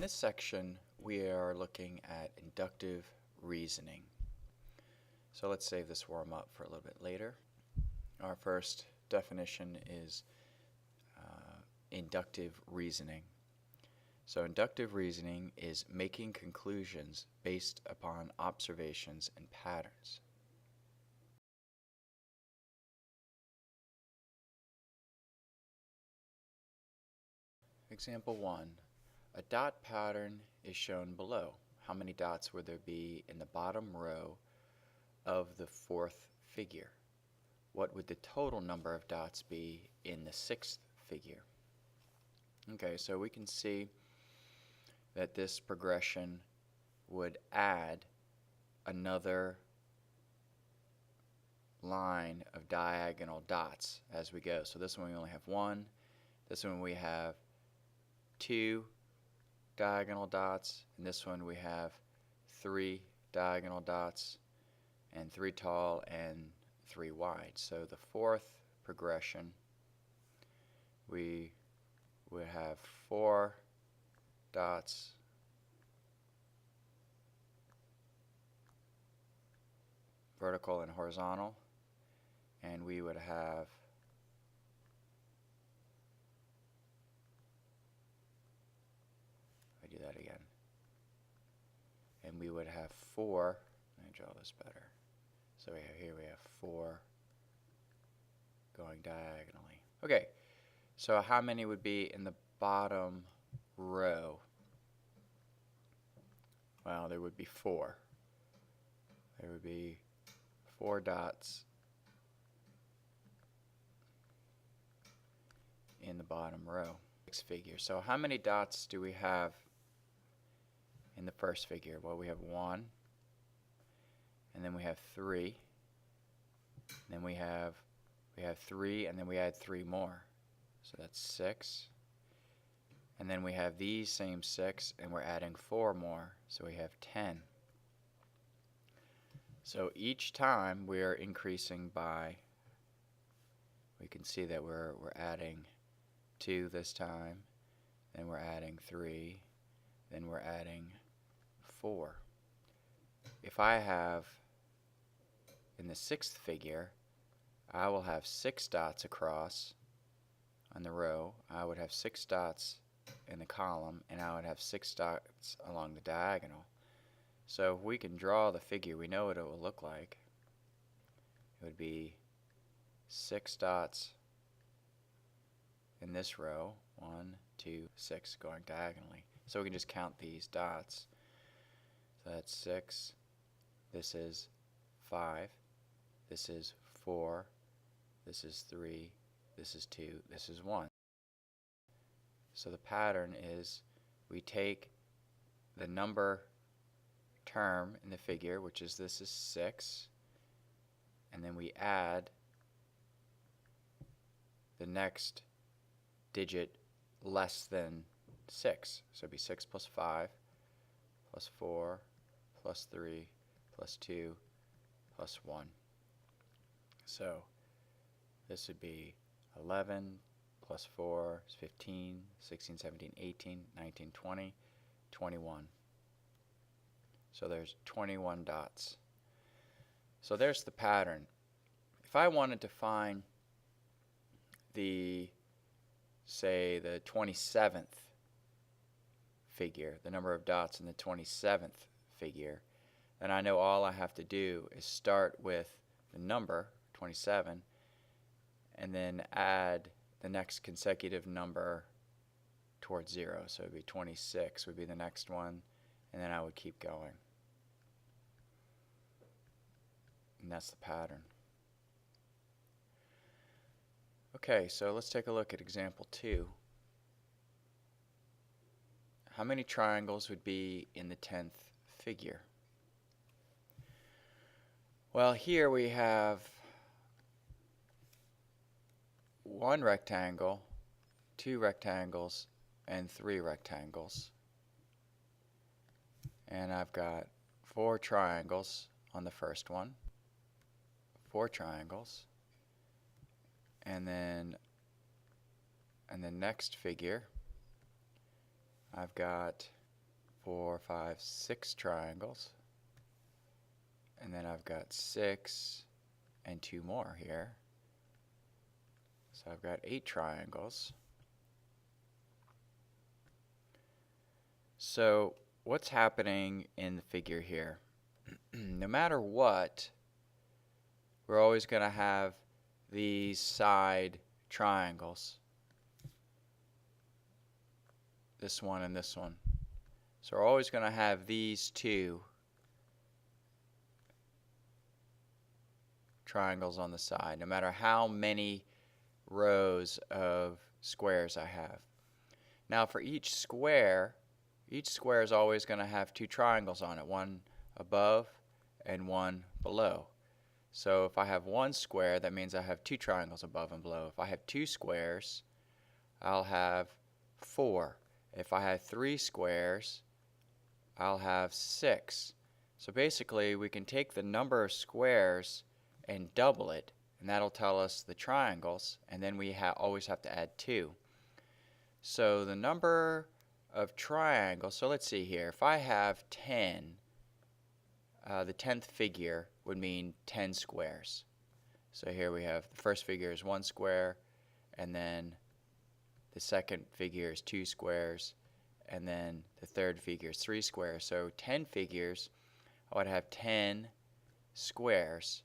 this section, we are looking at inductive reasoning. So let's save this warm up for a little bit later. Our first definition is inductive reasoning. So inductive reasoning is making conclusions based upon observations and patterns. Example 1. A dot pattern is shown below. How many dots would there be in the bottom row of the fourth figure? What would the total number of dots be in the sixth figure? Okay, so we can see that this progression would add another line of diagonal dots as we go. So this one we only have one. This one we have two diagonal dots, and this one we have three diagonal dots, and three tall and three wide. So the fourth progression, we would have 4 dots, vertical and horizontal, and we would have that again. And we would have 4, let me draw this better. So we have, here we have 4 going diagonally. Okay, so how many would be in the bottom row? Well, there would be 4. There would be 4 dots in the bottom row. Figure. So how many dots do we have in the first figure? Well, we have 1, and then we have 3, and then we have 3, and then we add 3 more, so that's 6, and then we have these same 6, and we're adding 4 more, so we have 10. So each time we are increasing by, we can see that we're adding 2 this time, then we're adding 3, then we're adding 4. If I have, in the sixth figure, I will have 6 dots across on the row, I would have 6 dots in the column, and I would have 6 dots along the diagonal. So if we can draw the figure, we know what it will look like. It would be 6 dots in this row, 1, 2, 6, going diagonally. So we can just count these dots. So that's 6, this is 5, this is 4, this is 3, this is 2, this is 1. So the pattern is we take the number term in the figure, which is this is 6, and then we add the next digit less than 6. So it'd be 6 plus 5 plus 4 plus 3 plus 2 plus 1. So this would be 11 plus 4 is 15, 16, 17, 18, 19, 20, 21. So there's 21 dots. So there's the pattern. If I wanted to find the, say, the 27th figure, the number of dots in the 27th figure, then I know all I have to do is start with the number 27 and then add the next consecutive number towards 0. So it would be 26 would be the next one, and then I would keep going. And that's the pattern. Okay, so let's take a look at example 2. How many triangles would be in the 10th figure? Well, here we have 1 rectangle, 2 rectangles, and 3 rectangles. And I've got 4 triangles on the first one, 4 triangles, and then in the next figure I've got 4, 5, 6 triangles. And then I've got 6 and 2 more here. So I've got 8 triangles. So what's happening in the figure here? No matter what, we're always going to have these side triangles. This one and this one. So we're always going to have these two triangles on the side, no matter how many rows of squares I have. Now for each square is always going to have two triangles on it, one above and one below. So if I have one square, that means I have two triangles above and below. If I have two squares, I'll have 4. If I have 3 squares, I'll have 6. So basically, we can take the number of squares and double it, and that'll tell us the triangles, and then we always have to add 2. So the number of triangles, so let's see here. If I have 10, the 10th figure would mean 10 squares. So here we have the first figure is 1 square, and then the second figure is 2 squares, and then the third figure is 3 squares. So 10 figures, I would have 10 squares.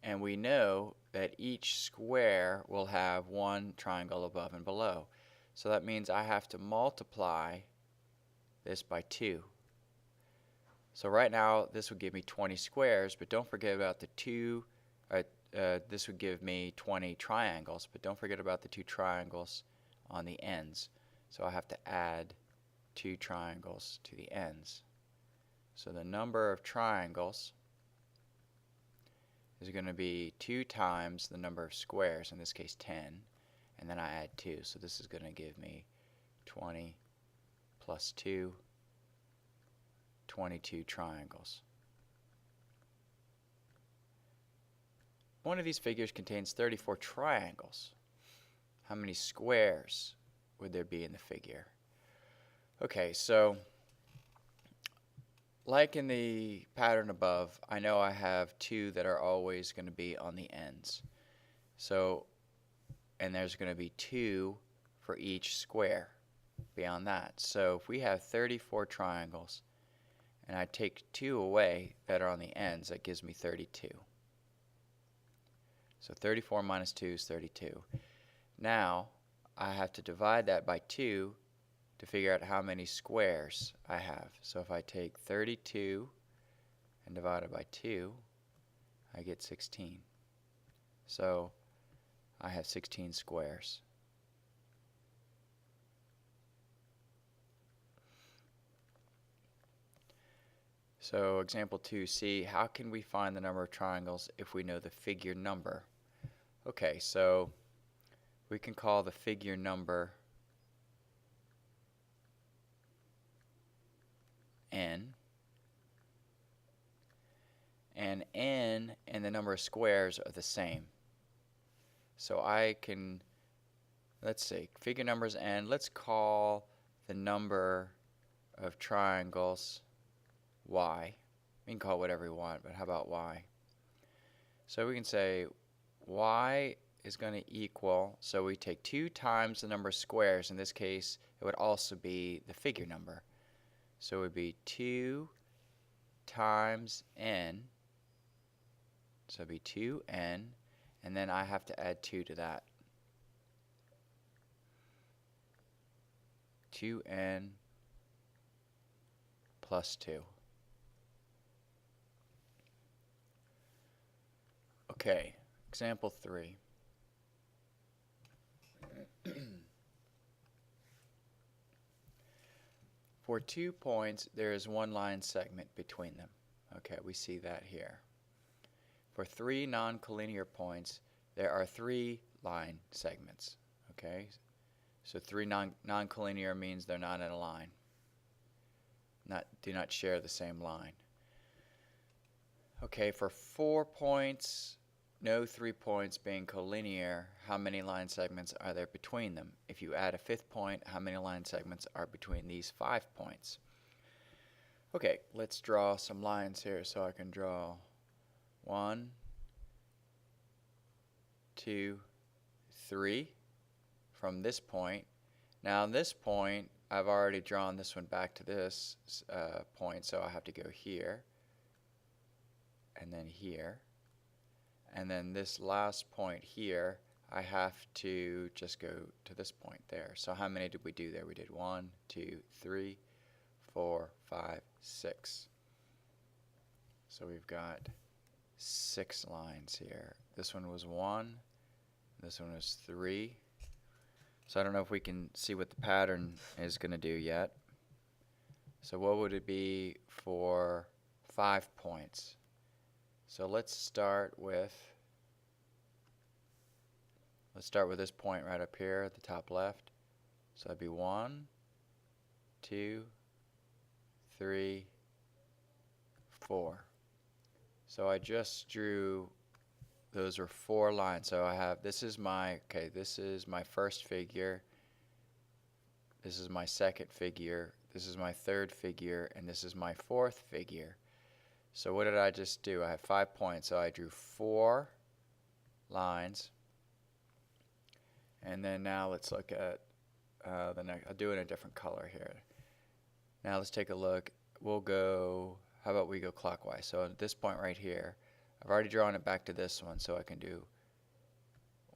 And we know that each square will have one triangle above and below. So that means I have to multiply this by 2. So right now this would give me 20 squares, but don't forget about the 2. This would give me 20 triangles, but don't forget about the 2 triangles on the ends. So I have to add 2 triangles to the ends. So the number of triangles is going to be 2 times the number of squares, in this case 10, and then I add 2. So this is going to give me 20 plus 2, 22 triangles. One of these figures contains 34 triangles. How many squares would there be in the figure? Okay, so like in the pattern above, I know I have 2 that are always going to be on the ends. So, and there's going to be 2 for each square beyond that. So if we have 34 triangles, and I take 2 away that are on the ends, that gives me 32. So 34 minus 2 is 32. Now, I have to divide that by 2 to figure out how many squares I have. So if I take 32 and divide it by 2, I get 16. So I have 16 squares. So example 2c, how can we find the number of triangles if we know the figure number? Okay, so we can call the figure number n, and n and the number of squares are the same. So I can, let's see, figure number is n. Let's call the number of triangles y. We can call it whatever we want, but how about y? So we can say y is going to equal, so we take 2 times the number of squares. In this case, it would also be the figure number. So it would be 2 times n, so it would be 2n, and then I have to add 2 to that. 2n plus 2. Okay, example 3. For 2 points, there is one line segment between them. Okay, we see that here. For 3 non-collinear points, there are 3 line segments. Okay, so 3 non-collinear means they're not in a line. Do not share the same line. Okay, for 4 points, no 3 points being collinear, how many line segments are there between them? If you add a 5th point, how many line segments are between these 5 points? Okay, let's draw some lines here. So I can draw 1, 2, 3 from this point. Now this point, I've already drawn this one back to this point, so I have to go here, and then here, and then this last point here, I have to just go to this point there. So how many did we do there? We did 1, 2, 3, 4, 5, 6. So we've got 6 lines here. This one was 1, this one was 3. So I don't know if we can see what the pattern is going to do yet. So what would it be for 5 points? So let's start with this point right up here at the top left. So that'd be 1, 2, 3, 4. So I just drew, those are 4 lines. So I have, this is my first figure, this is my second figure, this is my third figure, and this is my 4th figure. So what did I just do? I have 5 points, so I drew 4 lines. And then now let's look at the next. I'll do it in a different color here. Now let's take a look. We'll go, how about we go clockwise? So at this point right here, I've already drawn it back to this one, so I can do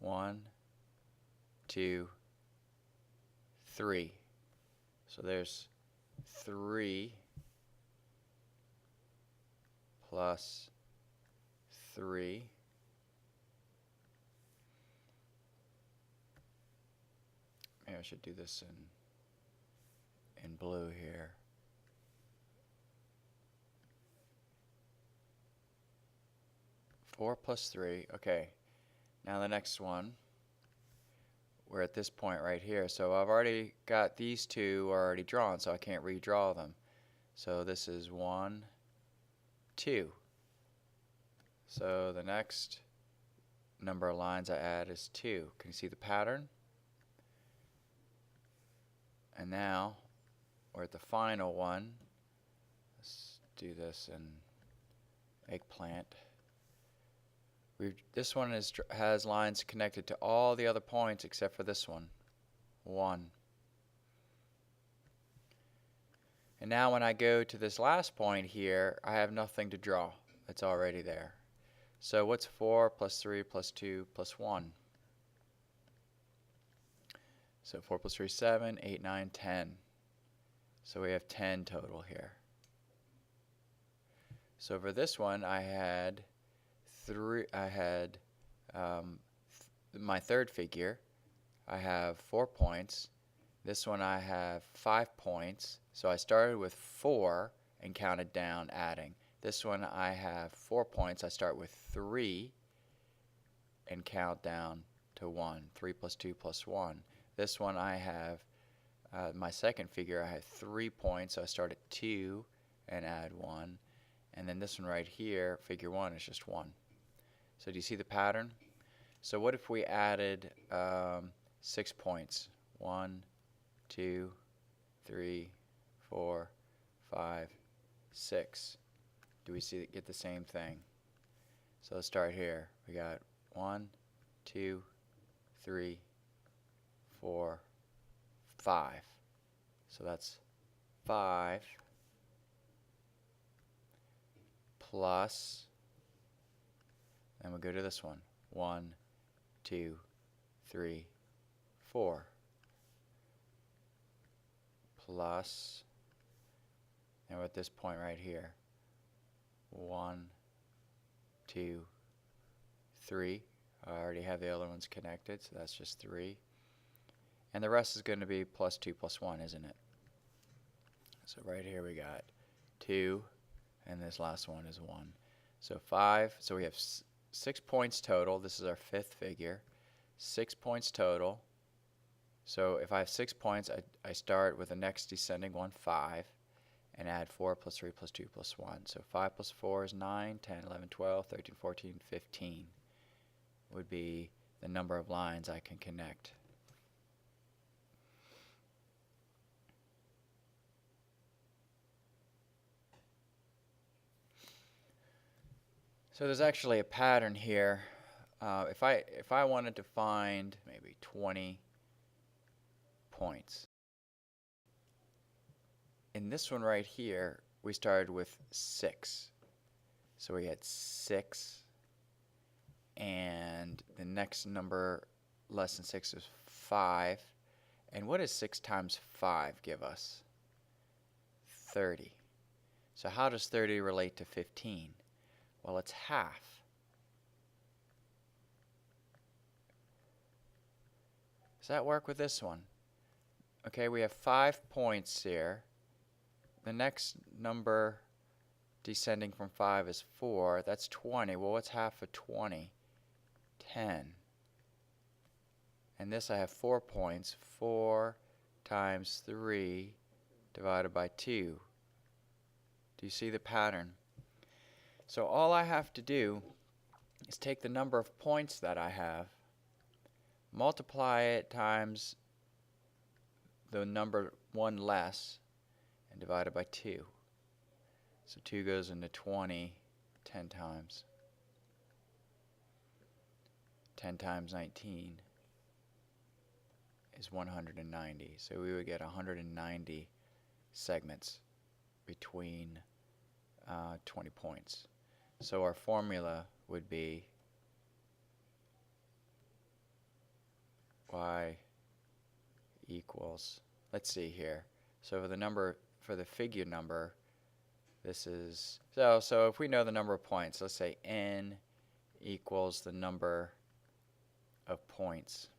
1, 2, 3. So there's 3 plus 3. Maybe I should do this in blue here. Four plus 3. Okay. Now the next one. We're at this point right here. So I've already got these 2 already drawn, so I can't redraw them. So this is 1, 2. So the next number of lines I add is 2. Can you see the pattern? And now we're at the final one. Let's do this in eggplant. This one has lines connected to all the other points except for this one. 1. And now when I go to this last point here, I have nothing to draw. It's already there. So what's 4 plus 3 plus 2 plus 1? So 4 plus 3 is 7, 8, 9, 10. So we have 10 total here. So for this one, I had my third figure. I have 4 points. This one I have 5 points. So I started with 4 and counted down, adding. This one I have 4 points. I start with 3 and count down to 1. 3 plus 2 plus 1. This one I have, my second figure, I have 3 points, so I start at 2 and add 1. And then this one right here, figure 1, is just 1. So do you see the pattern? So what if we added 6 points? 1, 2, 3, 4, 5, 6. Do we get the same thing? So let's start here. We got 1, 2, 3, 4, 5. So that's 5 plus, and we'll go to this one. 1, 2, 3, 4 plus, and we're at this point right here. 1, 2, 3. I already have the other ones connected, so that's just 3. And the rest is going to be plus 2 plus 1, isn't it? So right here we got 2, and this last one is 1. So 5, so we have 6 points total. This is our 5th figure. 6 points total. So if I have 6 points, I start with the next descending one, 5, and add 4 plus 3 plus 2 plus 1. So 5 plus 4 is 9, 10, 11, 12, 13, 14, 15. would be the number of lines I can connect. So there's actually a pattern here. If I wanted to find maybe 20 points, in this one right here, we started with 6. So we had 6, and the next number less than 6 is 5. And what does 6 times 5 give us? 30. So how does 30 relate to 15? Well, it's half. Does that work with this one? Okay, we have 5 points here. The next number descending from 5 is 4. That's 20. Well, what's half of 20? 10. And this I have 4 points. 4 times 3 divided by 2. Do you see the pattern? So all I have to do is take the number of points that I have, multiply it times the number 1 less, and divide it by 2. So 2 goes into 20 10 times. 10 times 19 is 190. So we would get 190 segments between 20 points. So our formula would be y equals, let's see here. So for the figure number, this is, so if we know the number of points, let's say n equals the number of points.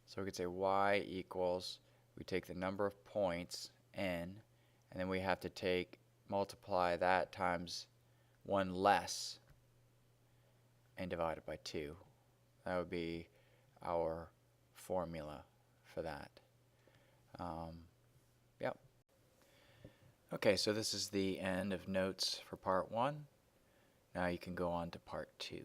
So we could say y equals, we take the number of points, n, and then we have to multiply that times 1 less and divide it by 2. That would be our formula for that. Yep. Okay, so this is the end of notes for part 1. Now you can go on to part 2.